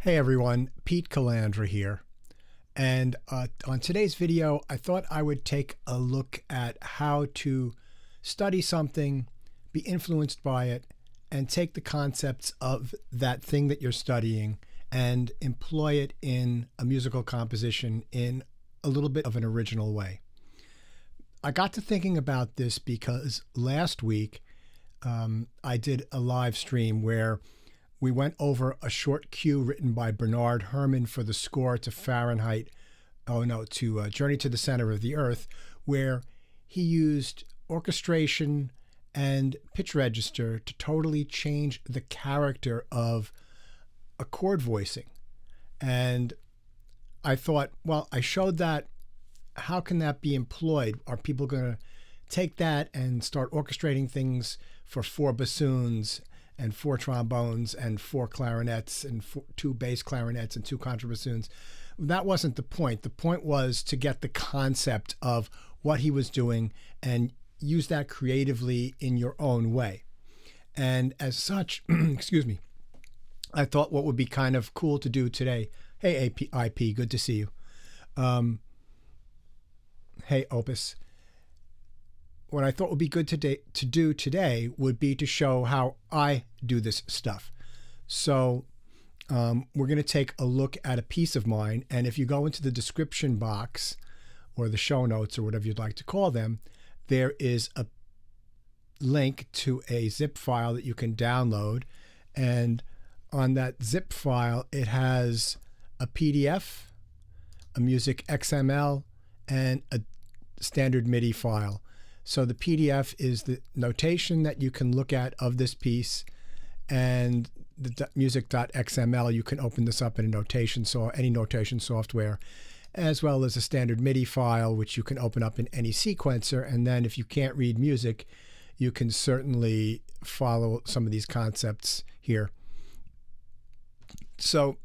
Hey everyone, Pete Calandra here. And on today's video, I thought I would take a look at how to study something, be influenced by it, and take the concepts of that thing that you're studying and employ it in a musical composition in a little bit of an original way. I got to thinking about this because last week I did a live stream where we went over a short cue written by Bernard Herrmann for the score to Journey to the Center of the Earth, where he used orchestration and pitch register to totally change the character of a chord voicing. And I thought, well, I showed that. How can that be employed? Are people going to take that and start orchestrating things for 4 bassoons and 4 trombones and 4 clarinets and 2 bass clarinets and 2 contrabassoons? That wasn't the point. The point was to get the concept of what he was doing and use that creatively in your own way. And as such, excuse me, I thought what would be kind of cool to do today. Hey, IP, good to see you. Hey, Opus. What I thought would be good to do today would be to show how I do this stuff. So we're going to take a look at a piece of mine. And if you go into the description box or the show notes or whatever you'd like to call them, there is a link to a zip file that you can download. And on that zip file, it has a PDF, a music XML, and a standard MIDI file. So the PDF is the notation that you can look at of this piece, and the music.xml, you can open this up in a notation, so any notation software, as well as a standard MIDI file, which you can open up in any sequencer. And then if you can't read music, you can certainly follow some of these concepts here. So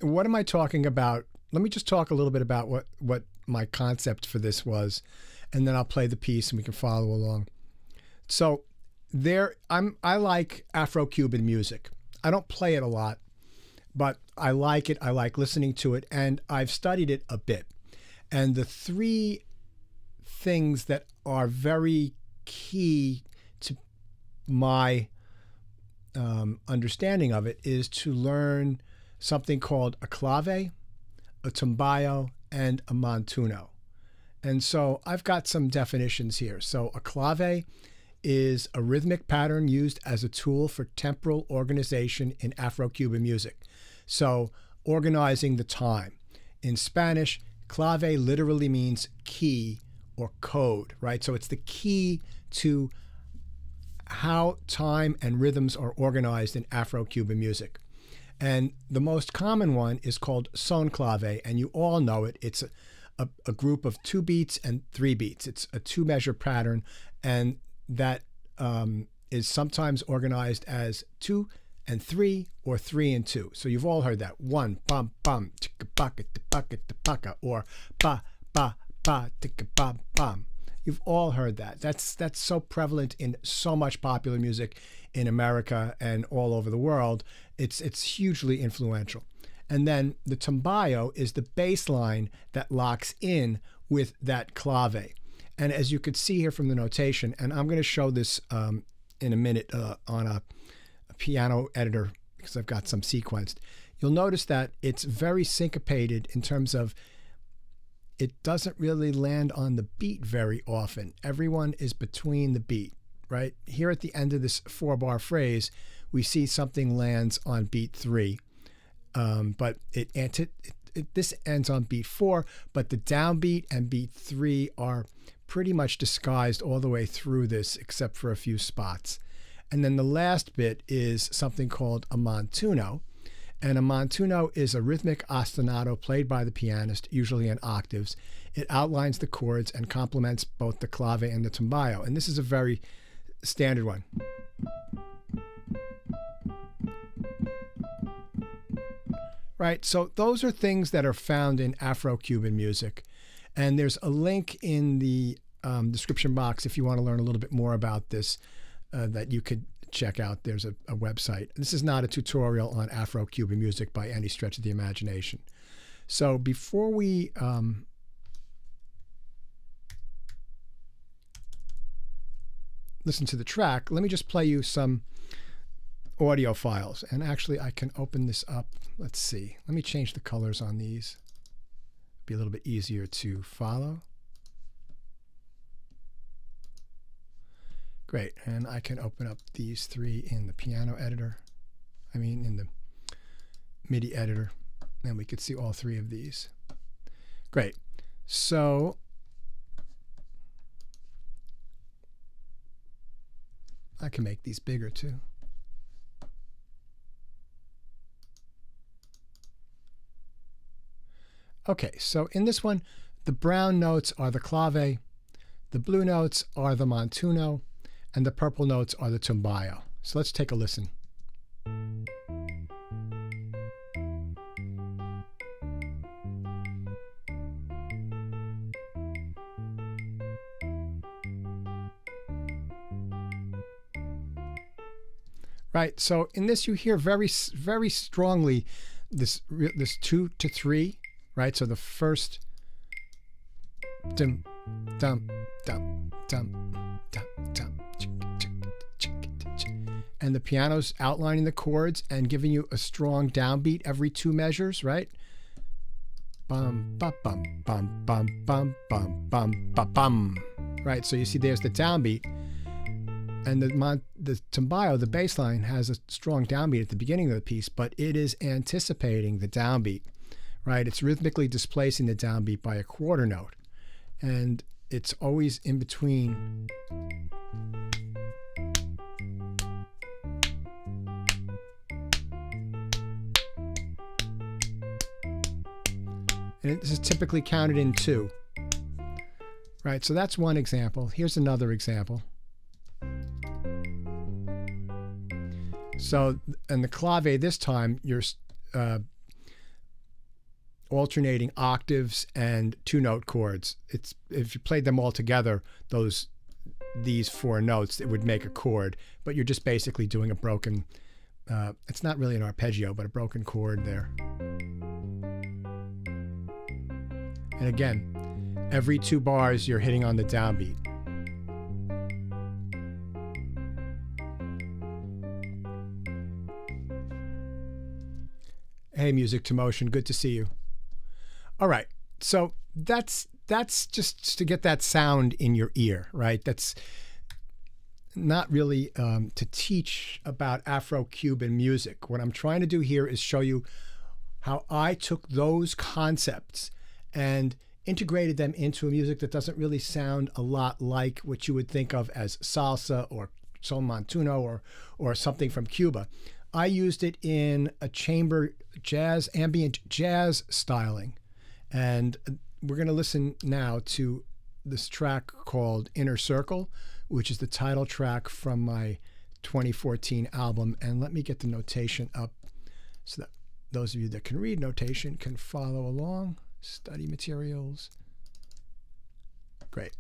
what am I talking about? Let me just talk a little bit about what my concept for this was, and then I'll play the piece and we can follow along. So I like Afro-Cuban music. I don't play it a lot, but I like it. I like listening to it, and I've studied it a bit. And the 3 things that are very key to my understanding of it is to learn something called a clave, a tumbao, and a montuno. And so I've got some definitions here. So a clave is a rhythmic pattern used as a tool for temporal organization in Afro-Cuban music. So organizing the time. In Spanish, clave literally means key or code, right? So it's the key to how time and rhythms are organized in Afro-Cuban music. And the most common one is called son clave, and you all know it. It's a group of 2 beats and 3 beats. It's a 2-measure pattern, and that is sometimes organized as 2 and 3 or 3 and 2. So you've all heard that. 1, bum, bum, ticka, baka, ticka, ticka, or ba, ba, ba, ticka, bum, bum. You've all heard that. That's so prevalent in so much popular music in America and all over the world. It's hugely influential. And then the tumbao is the bass line that locks in with that clave. And as you could see here from the notation, and I'm going to show this in a minute on a piano editor because I've got some sequenced, you'll notice that it's very syncopated in terms of it doesn't really land on the beat very often. Everyone is between the beat, right? Here at the end of this 4-bar phrase, we see something lands on beat 3. But this ends on beat 4, but the downbeat and beat 3 are pretty much disguised all the way through this except for a few spots. And then the last bit is something called a montuno. And a montuno is a rhythmic ostinato played by the pianist, usually in octaves. It outlines the chords and complements both the clave and the tumbao. And this is a very standard one. Right, so those are things that are found in Afro-Cuban music. And there's a link in the description box if you want to learn a little bit more about this that you could check out. There's a website. This is not a tutorial on Afro Cuban music by any stretch of the imagination. So before we listen to the track, let me just play you some audio files. And actually, I can open this up. Let's see. Let me change the colors on these. Be a little bit easier to follow. Great. And I can open up these three in the piano editor. I mean, in the MIDI editor. And we could see all three of these. Great. So I can make these bigger too. Okay, so in this one, the brown notes are the clave, the blue notes are the Montuno, and the purple notes are the Tumbao. So let's take a listen. Right, so in this you hear very strongly this 2 to 3, right? So the first dum dum dum dum dum dum, and the piano's outlining the chords and giving you a strong downbeat every 2 measures, right? Bum bum bum bum bum bum bum bum bum bum. Right, so you see there's the downbeat. And the Tumbao, the bass line, has a strong downbeat at the beginning of the piece, but it is anticipating the downbeat, right? It's rhythmically displacing the downbeat by a quarter note. And it's always in between. And this is typically counted in 2. Right, so that's one example. Here's another example. So, in the clave this time, you're alternating octaves and 2-note chords. It's, if you played them all together, these 4 notes, it would make a chord, but you're just basically doing a broken, it's not really an arpeggio, but a broken chord there. And again, every 2 bars, you're hitting on the downbeat. Hey, Music to Motion, good to see you. All right, so that's just to get that sound in your ear, right? That's not really to teach about Afro-Cuban music. What I'm trying to do here is show you how I took those concepts and integrated them into a music that doesn't really sound a lot like what you would think of as salsa or son montuno or something from Cuba. I used it in a chamber jazz, ambient jazz styling. And we're going to listen now to this track called Inner Circle, which is the title track from my 2014 album. And let me get the notation up so that those of you that can read notation can follow along. Study materials. Great.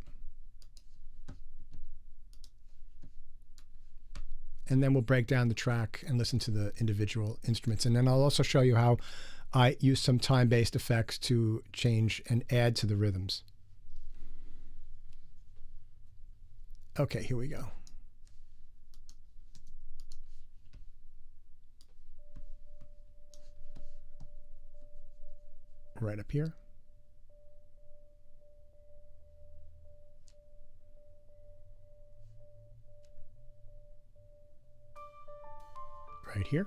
And then we'll break down the track and listen to the individual instruments. And then I'll also show you how I use some time-based effects to change and add to the rhythms. Okay, here we go. Right up here. Right here.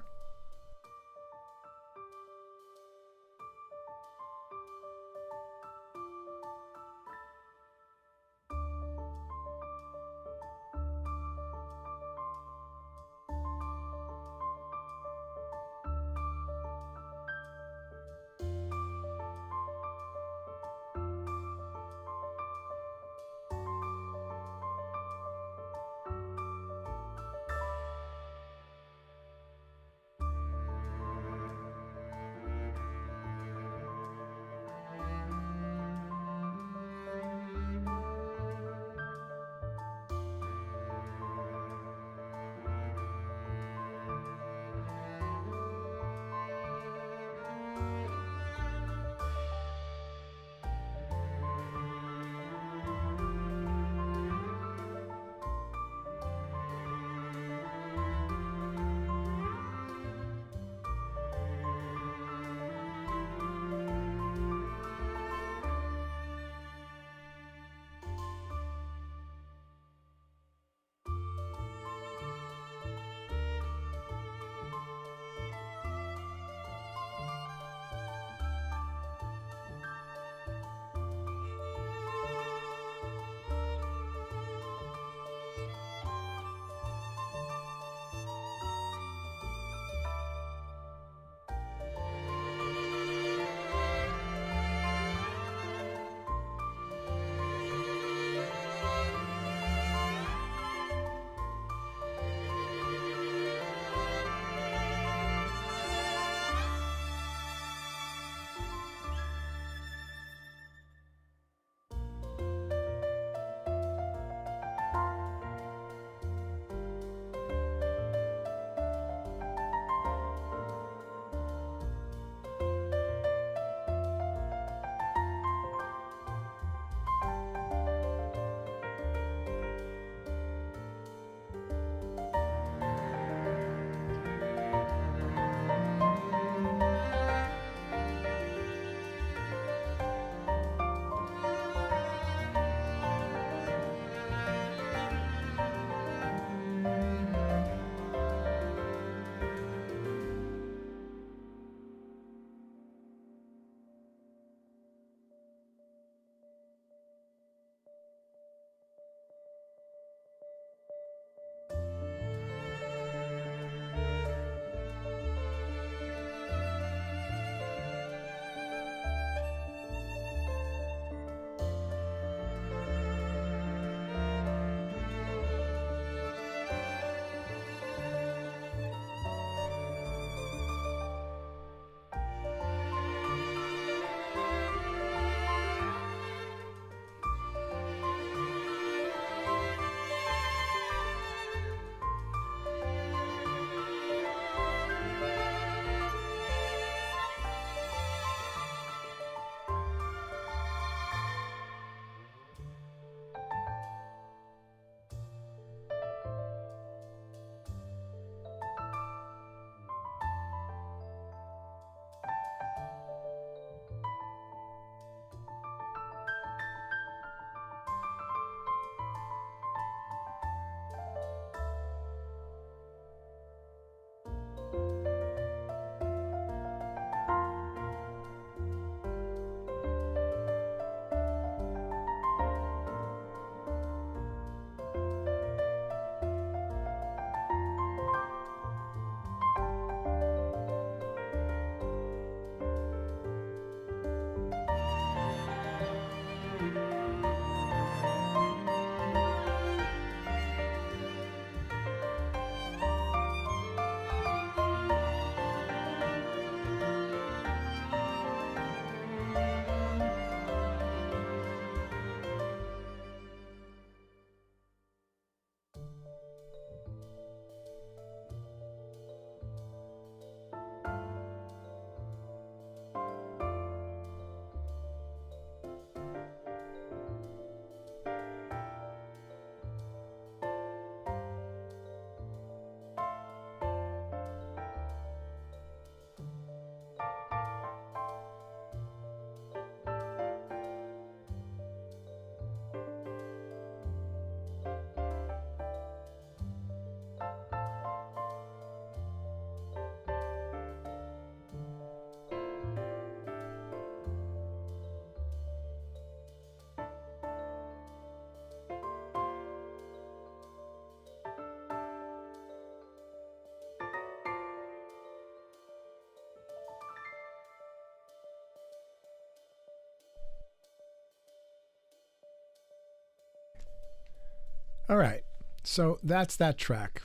All right, so that's that track.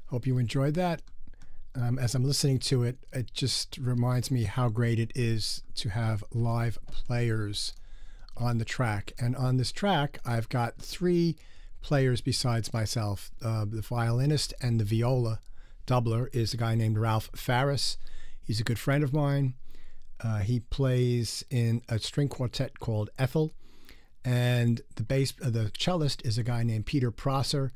Hope you enjoyed that. As I'm listening to it, it just reminds me how great it is to have live players on the track. And on this track, I've got 3 players besides myself. The violinist and the viola doubler is a guy named Ralph Farris. He's a good friend of mine. He plays in a string quartet called Ethel. And the cellist is a guy named Peter Prosser,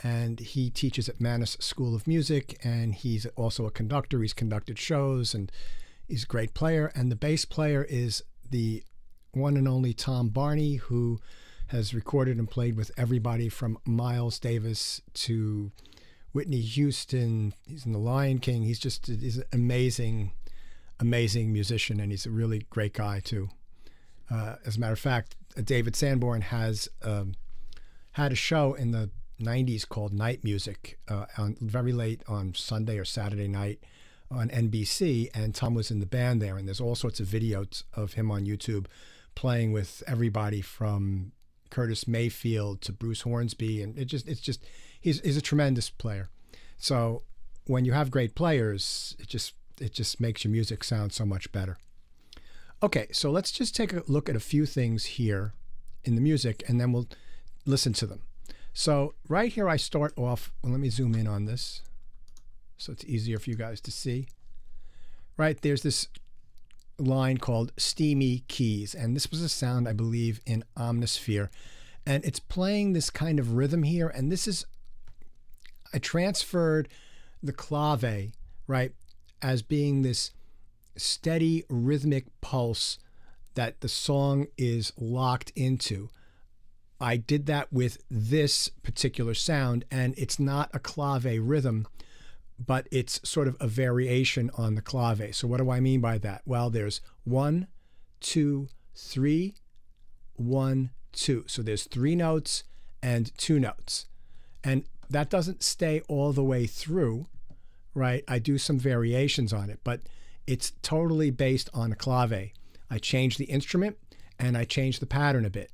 and he teaches at Mannes School of Music, and he's also a conductor. He's conducted shows, and he's a great player. And the bass player is the one and only Tom Barney, who has recorded and played with everybody from Miles Davis to Whitney Houston. He's in The Lion King. He's an amazing musician, and he's a really great guy too. As a matter of fact, David Sanborn has had a show in the 90s called Night Music very late on Sunday or Saturday night on NBC, and Tom was in the band there, and there's all sorts of videos of him on YouTube playing with everybody from Curtis Mayfield to Bruce Hornsby, and he's a tremendous player. So when you have great players, it just makes your music sound so much better. Okay, so let's just take a look at a few things here in the music, and then we'll listen to them. So right here I start off, let me zoom in on this so it's easier for you guys to see. Right, there's this line called Steamy Keys, and this was a sound, I believe, in Omnisphere. And it's playing this kind of rhythm here, and I transferred the clave, right, as being this steady rhythmic pulse that the song is locked into. I did that with this particular sound, and it's not a clave rhythm, but it's sort of a variation on the clave. So what do I mean by that? Well, there's 1, 2, 3, 1, 2. So there's 3 notes and 2 notes. And that doesn't stay all the way through, right? I do some variations on it, but it's totally based on a clave. I changed the instrument and I changed the pattern a bit.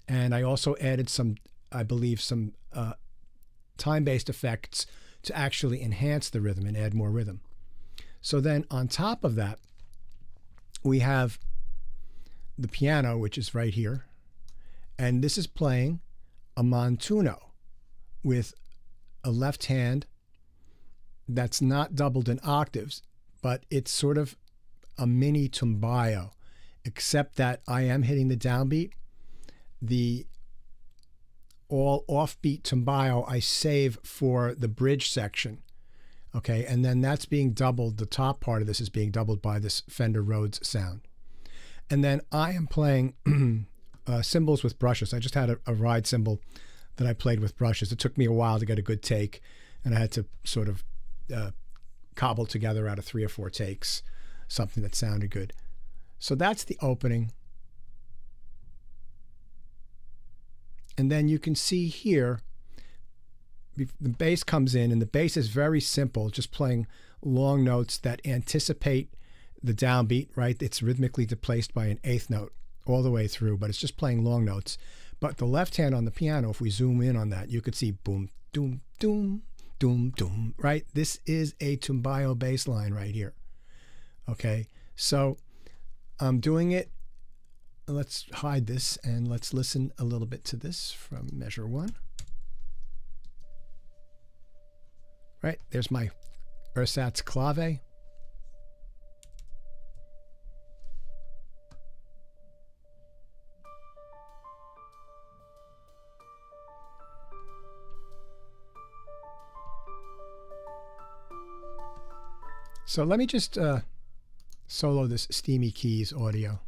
And I also added some time-based effects to actually enhance the rhythm and add more rhythm. So then on top of that, we have the piano, which is right here. And this is playing a Montuno with a left hand that's not doubled in octaves, but it's sort of a mini Tumbao, except that I am hitting the downbeat. The all offbeat Tumbao I save for the bridge section, okay? And then that's being doubled, the top part of this is being doubled by this Fender Rhodes sound. And then I am playing cymbals with brushes. I just had a ride cymbal that I played with brushes. It took me a while to get a good take, and I had to sort of cobbled together out of 3 or 4 takes, something that sounded good. So that's the opening. And then you can see here, the bass comes in, and the bass is very simple, just playing long notes that anticipate the downbeat, right? It's rhythmically displaced by an 8th note all the way through, but it's just playing long notes. But the left hand on the piano, if we zoom in on that, you could see boom, doom, doom, doom, doom, right? This is a Tumbao bass line right here. Okay, so I'm doing it. Let's hide this and let's listen a little bit to this from measure 1. Right, there's my ersatz clave. So let me just solo this Steamy Keys audio.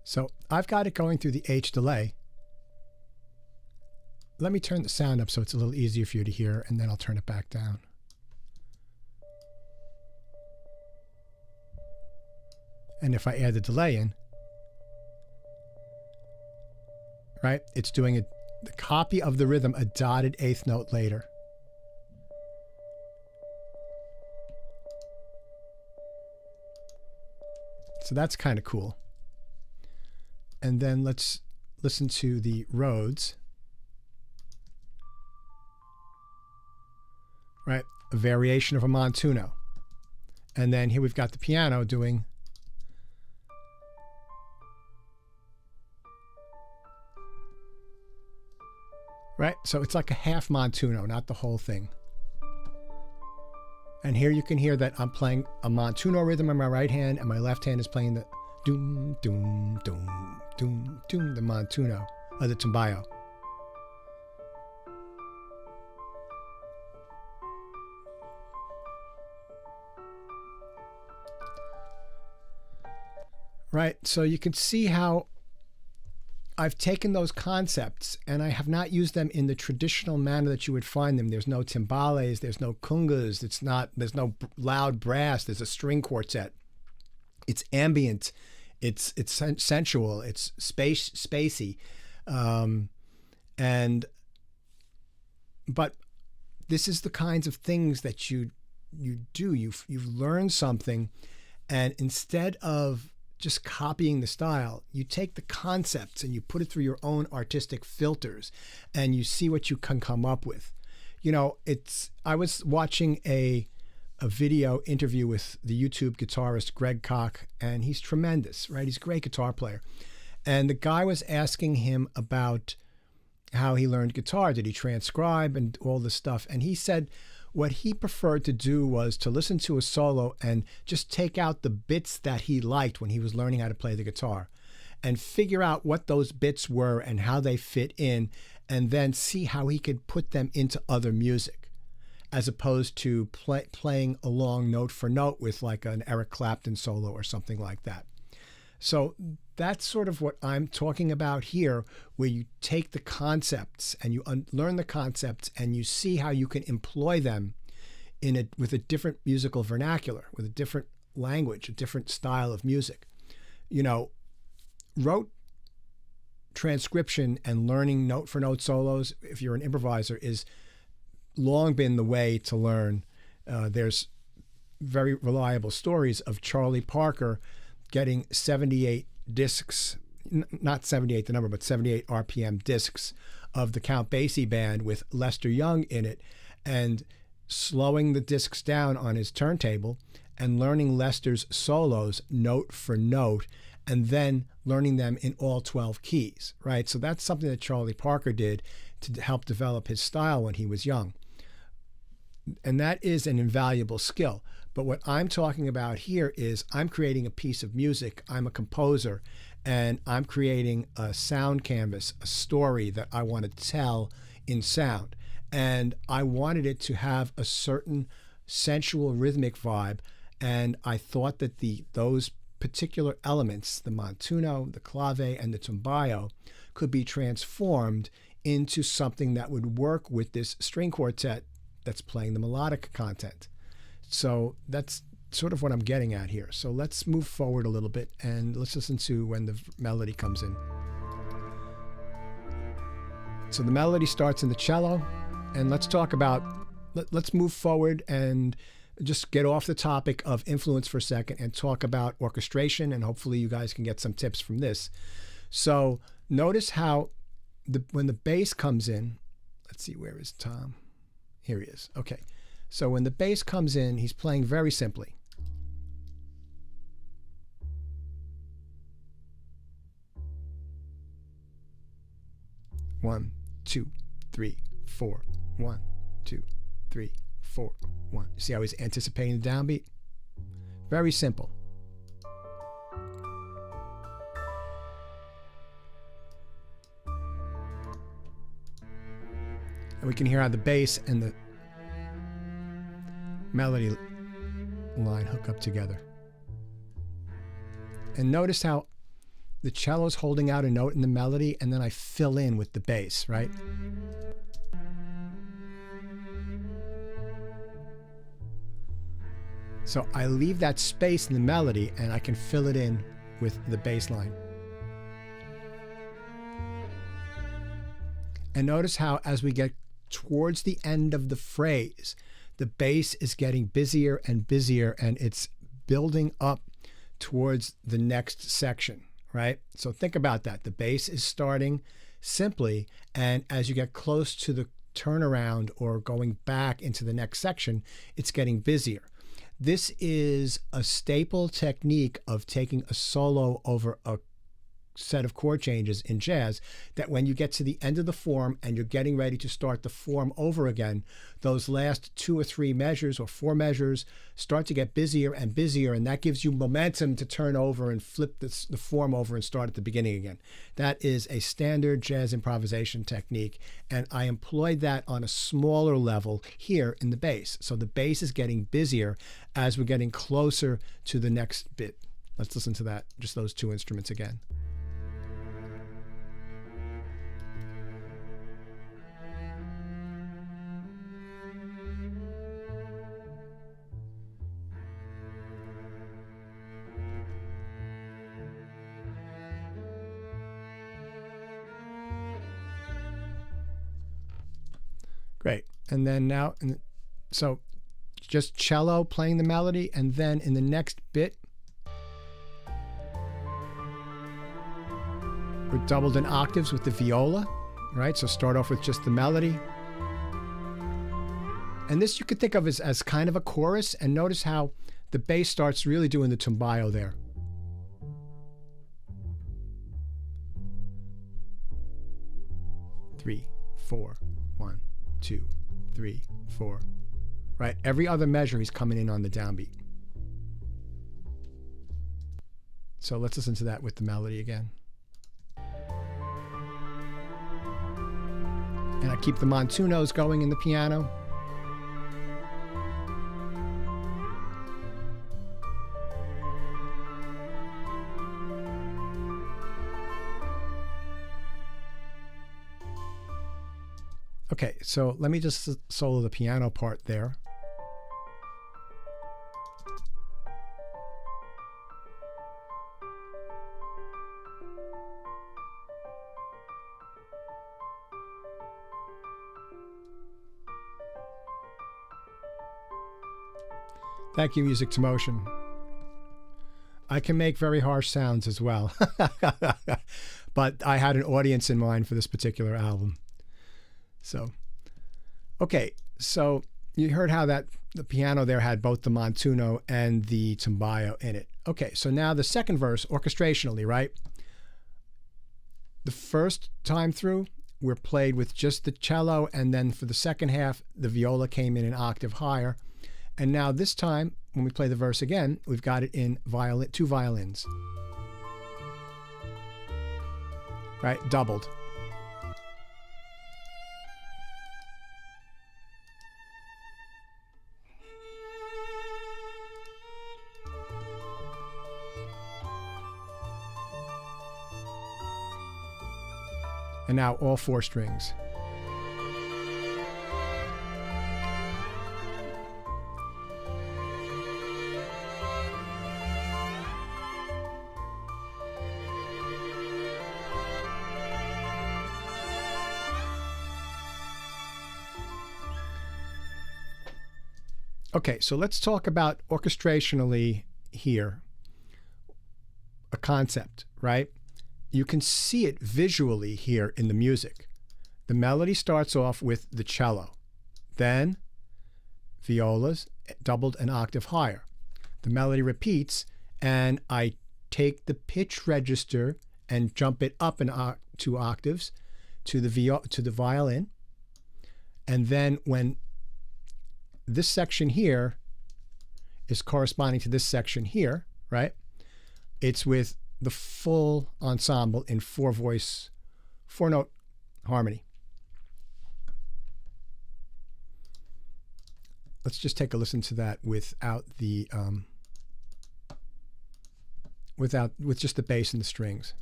So I've got it going through the H delay. Let me turn the sound up so it's a little easier for you to hear, and then I'll turn it back down. And if I add the delay in, right, it's doing the copy of the rhythm a dotted 8th note later. So that's kind of cool. And then let's listen to the Rhodes. Right, a variation of a Montuno. And then here we've got the piano doing right, so it's like a half Montuno, not the whole thing. And here you can hear that I'm playing a Montuno rhythm on my right hand, and my left hand is playing the doom, doom, doom, doom, doom, the Montuno, the Tumbao. Right, so you can see how I've taken those concepts and I have not used them in the traditional manner that you would find them. There's no timbales, there's no congas, there's no loud brass, there's a string quartet. It's ambient, it's sensual, it's spacey, but this is the kinds of things that you do. You've learned something, and instead of just copying the style, you take the concepts and you put it through your own artistic filters and you see what you can come up with. You know, I was watching a video interview with the YouTube guitarist Greg Koch, and he's tremendous, right? He's a great guitar player. And the guy was asking him about how he learned guitar. Did he transcribe and all this stuff? And he said what he preferred to do was to listen to a solo and just take out the bits that he liked when he was learning how to play the guitar and figure out what those bits were and how they fit in, and then see how he could put them into other music, as opposed to playing along note for note with like an Eric Clapton solo or something like that. So that's sort of what I'm talking about here, where you take the concepts and you learn the concepts and you see how you can employ them with a different musical vernacular, with a different language, a different style of music. You know, rote transcription and learning note for note solos, if you're an improviser, is long been the way to learn. There's very reliable stories of Charlie Parker getting 78 discs, not 78 the number, but 78 RPM discs of the Count Basie band with Lester Young in it, and slowing the discs down on his turntable and learning Lester's solos note for note, and then learning them in all 12 keys, right? So that's something that Charlie Parker did to help develop his style when he was young. And that is an invaluable skill. But what I'm talking about here is I'm creating a piece of music. I'm a composer, and I'm creating a sound canvas, a story that I want to tell in sound. And I wanted it to have a certain sensual rhythmic vibe. And I thought that those particular elements, the Montuno, the clave, and the Tumbao, could be transformed into something that would work with this string quartet that's playing the melodic content. So that's sort of what I'm getting at here. So let's move forward a little bit and let's listen to when the melody comes in. So the melody starts in the cello, and let's talk about, let's move forward and just get off the topic of influence for a second and talk about orchestration, and hopefully you guys can get some tips from this. So notice how when the bass comes in, let's see, where is Tom? Here he is. Okay. So when the bass comes in, he's playing very simply. One, two, three, four. 1, 2, 3, 4, 1. See how he's anticipating the downbeat? Very simple. And we can hear how the bass and the melody line hook up together. And notice how the cello's holding out a note in the melody, and then I fill in with the bass, right? So I leave that space in the melody and I can fill it in with the bass line. And notice how as we get towards the end of the phrase, the bass is getting busier and busier, and it's building up towards the next section, right? So think about that. The bass is starting simply, and as you get close to the turnaround or going back into the next section, it's getting busier. This is a staple technique of taking a solo over a set of chord changes in jazz, that when you get to the end of the form and you're getting ready to start the form over again, those last 2 or 3 measures or 4 measures start to get busier and busier, and that gives you momentum to turn over and flip the form over and start at the beginning again. That is a standard jazz improvisation technique, and I employed that on a smaller level here in the bass. So the bass is getting busier as we're getting closer to the next bit. Let's listen to that, just those 2 instruments again. Great. And then now, so just cello playing the melody, and then in the next bit, we're doubled in octaves with the viola, right? So start off with just the melody. And this you could think of as kind of a chorus, and notice how the bass starts really doing the tumbao there. Three, 4, 1, 2, 3, 4. Right? Every other measure he's coming in on the downbeat. So let's listen to that with the melody again. And I keep the Montunos going in the piano. Okay, so let me just solo the piano part there. Thank you, Music to Motion. I can make very harsh sounds as well. But I had an audience in mind for this particular album. So, okay, so you heard how the piano there had both the Montuno and the Tumbao in it. Okay, so now the second verse, orchestrationally, right? The first time through, we're played with just the cello, and then for the second half, the viola came in an octave higher. And now this time, when we play the verse again, we've got it in 2 violins. Right, doubled. And now all 4 strings. Okay, so let's talk about orchestrationally here. A concept, right? You can see it visually here in the music. The melody starts off with the cello, then violas doubled an octave higher. The melody repeats, and I take the pitch register and jump it up 2 octaves to the violin. And then when this section here is corresponding to this section here, right? It's with the full ensemble in 4-note harmony. Let's just take a listen to that without the with just the bass and the strings.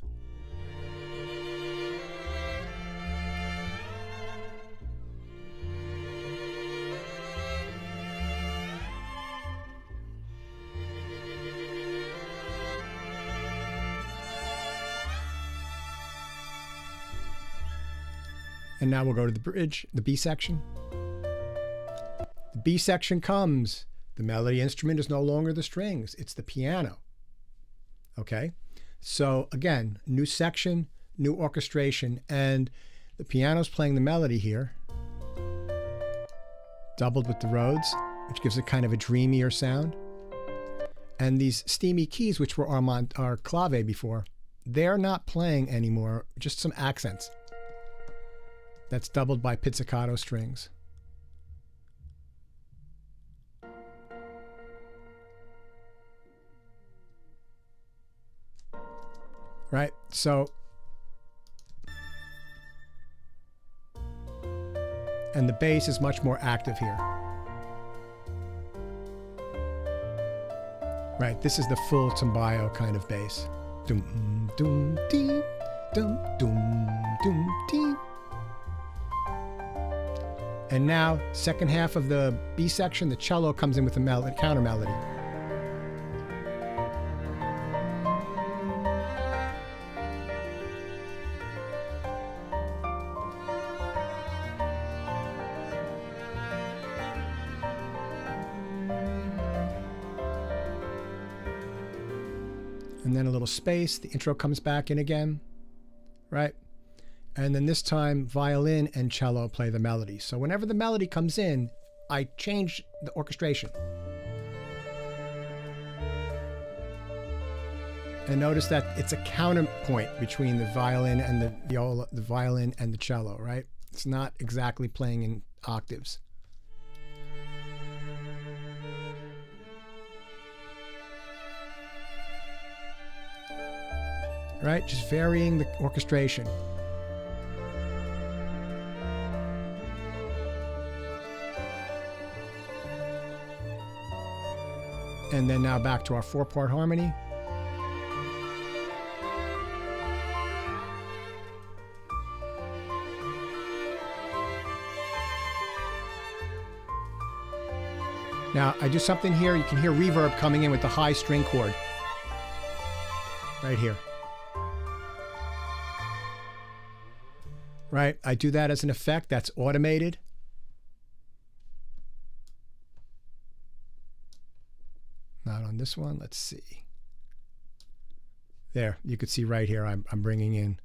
And now we'll go to the bridge, the B section. The B section comes. The melody instrument is no longer the strings, it's the piano. Okay? So again, new section, new orchestration, and the piano's playing the melody here, doubled with the Rhodes, which gives it kind of a dreamier sound. And these steamy keys, which were our clave before, they're not playing anymore, just some accents. That's doubled by pizzicato strings. Right? So, and the bass is much more active here. Right? This is the full Tumbao kind of bass. Dum dum dee, dum dum dum dee. And now, second half of the B section, the cello comes in with a counter melody. And then a little space, the intro comes back in again, right? And then this time, violin and cello play the melody. So whenever the melody comes in, I change the orchestration. And notice that it's a counterpoint between the violin and the viola, the violin and the cello, right? It's not exactly playing in octaves. Right? Just varying the orchestration. And then now back to our 4-part harmony. Now I do something here. You can hear reverb coming in with the high string chord. Right here. Right? I do that as an effect. That's automated. Not on this one. Let's see. There, you could see right here I'm bringing in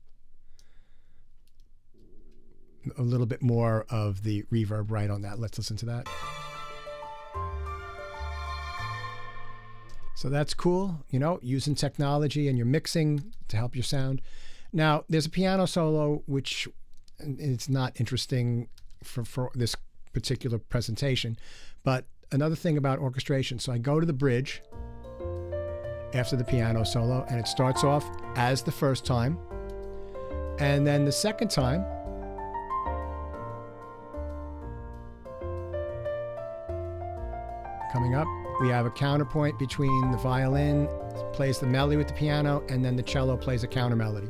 a little bit more of the reverb right on that. Let's listen to that. So that's cool, you know, using technology and your mixing to help your sound. Now, there's a piano solo, which it's not interesting for this particular presentation, but another thing about orchestration. So I go to the bridge after the piano solo, and it starts off as the first time. And then the second time, coming up, we have a counterpoint between the violin, plays the melody with the piano, and then the cello plays a counter melody.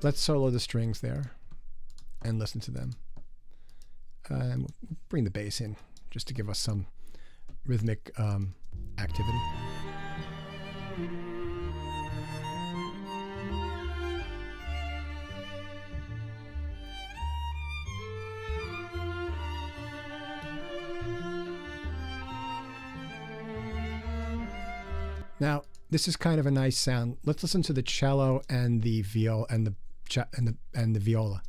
let's solo the strings there and listen to them. And we'll bring the bass in just to give us some rhythmic activity. Now, this is kind of a nice sound. Let's listen to the cello and the viola and the viola.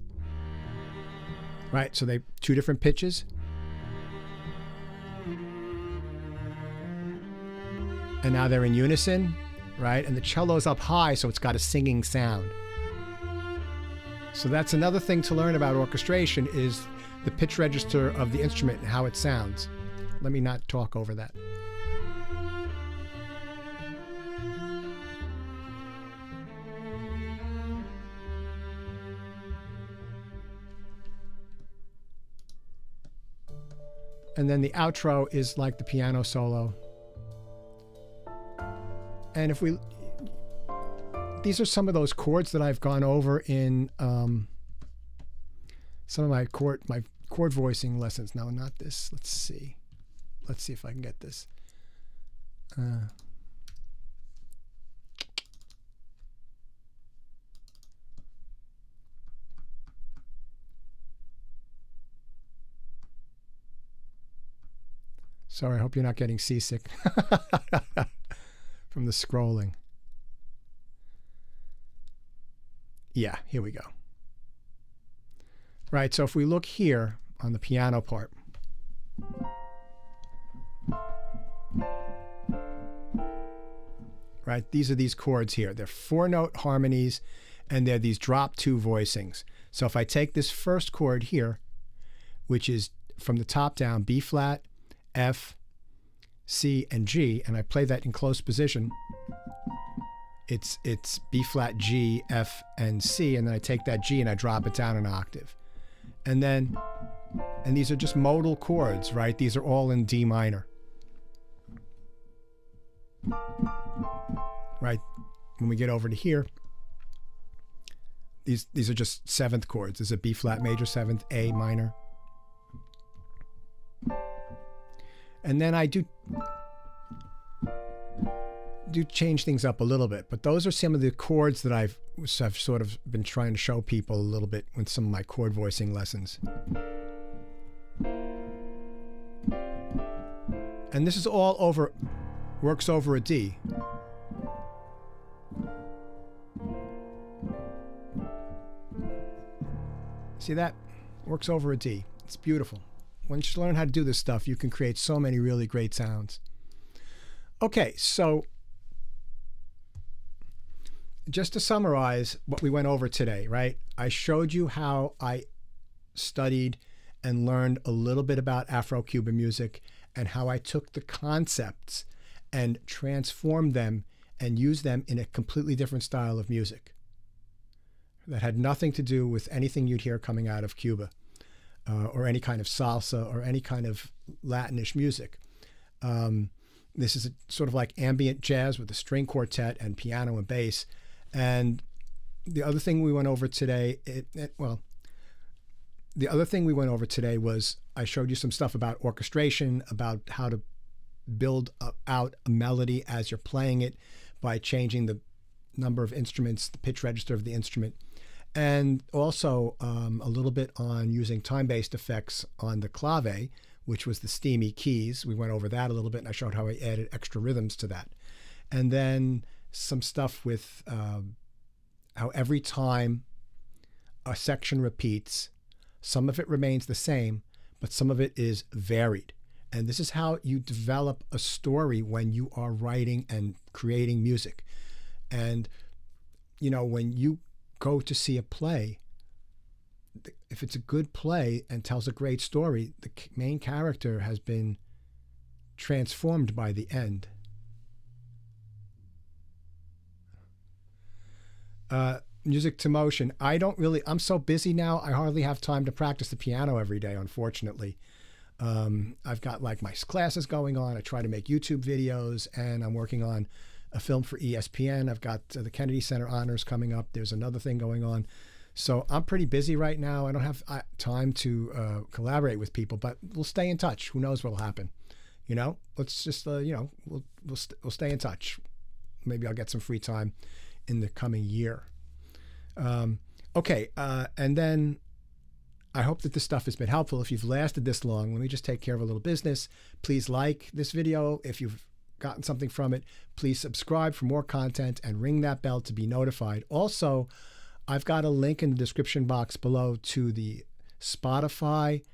Right, so they two different pitches. And now they're in unison, right? And the cello's up high, so it's got a singing sound. So that's another thing to learn about orchestration is the pitch register of the instrument and how it sounds. Let me not talk over that. And then the outro is like the piano solo. And if we, these are some of those chords that I've gone over in some of my chord voicing lessons. No, not this. Let's see if I can get this. Sorry, I hope you're not getting seasick from the scrolling. Yeah, here we go. Right, so if we look here on the piano part, right, these are these chords here. They're 4-note harmonies, and they're these drop 2 voicings. So if I take this first chord here, which is from the top down, B flat, F, C, and G, and I play that in close position, it's B flat, G, F, and C, and then I take that G and I drop it down an octave. And these are just modal chords, right? These are all in D minor. Right? When we get over to here, these are just 7th chords. There's a B flat major 7th, A minor. And then I do change things up a little bit, but those are some of the chords that I've sort of been trying to show people a little bit with some of my chord voicing lessons. And this is all over, works over a D. See that? Works over a D. It's beautiful. Once you learn how to do this stuff, you can create so many really great sounds. Okay, so just to summarize what we went over today, right? I showed you how I studied and learned a little bit about Afro-Cuban music and how I took the concepts and transformed them and used them in a completely different style of music that had nothing to do with anything you'd hear coming out of Cuba. Or any kind of salsa or any kind of Latinish music. This is sort of like ambient jazz with a string quartet and piano and bass. And the other thing we went over today, the other thing we went over today was I showed you some stuff about orchestration, about how to build out a melody as you're playing it by changing the number of instruments, the pitch register of the instrument. And also a little bit on using time-based effects on the clave, which was the steamy keys. We went over that a little bit, and I showed how I added extra rhythms to that. And then some stuff with how every time a section repeats, some of it remains the same, but some of it is varied. And this is how you develop a story when you are writing and creating music. And, you know, when you go to see a play, if it's a good play and tells a great story, the main character has been transformed by the end. Music to motion. I'm so busy now, I hardly have time to practice the piano every day, unfortunately. I've got like my classes going on. I try to make YouTube videos, and I'm working on a film for ESPN. I've got the Kennedy Center Honors coming up. There's another thing going on. So I'm pretty busy right now. I don't have time to collaborate with people, but we'll stay in touch. Who knows what will happen? You know, let's just, we'll stay in touch. Maybe I'll get some free time in the coming year. Okay. And then I hope that this stuff has been helpful. If you've lasted this long, let me just take care of a little business. Please like this video. If you've gotten something from it, please subscribe for more content and ring that bell to be notified. Also, I've got a link in the description box below to the Spotify,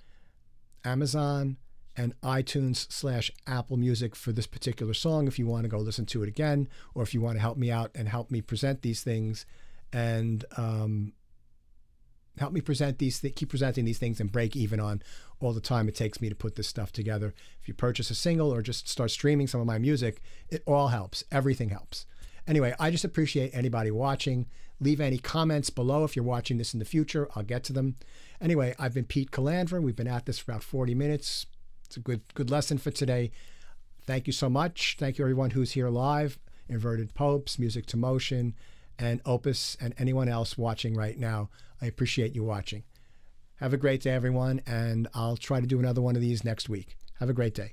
Amazon, and iTunes/Apple Music for this particular song if you want to go listen to it again, or if you want to help me out and help me present these things and help me keep presenting these things and break even on all the time it takes me to put this stuff together. If you purchase a single or just start streaming some of my music, it all helps. Everything helps. Anyway, I just appreciate anybody watching. Leave any comments below if you're watching this in the future. I'll get to them. Anyway, I've been Pete Calandra. We've been at this for about 40 minutes. It's a good lesson for today. Thank you so much. Thank you everyone who's here live. Inverted Popes, Music to Motion, and Opus, and anyone else watching right now. I appreciate you watching. Have a great day, everyone, and I'll try to do another one of these next week. Have a great day.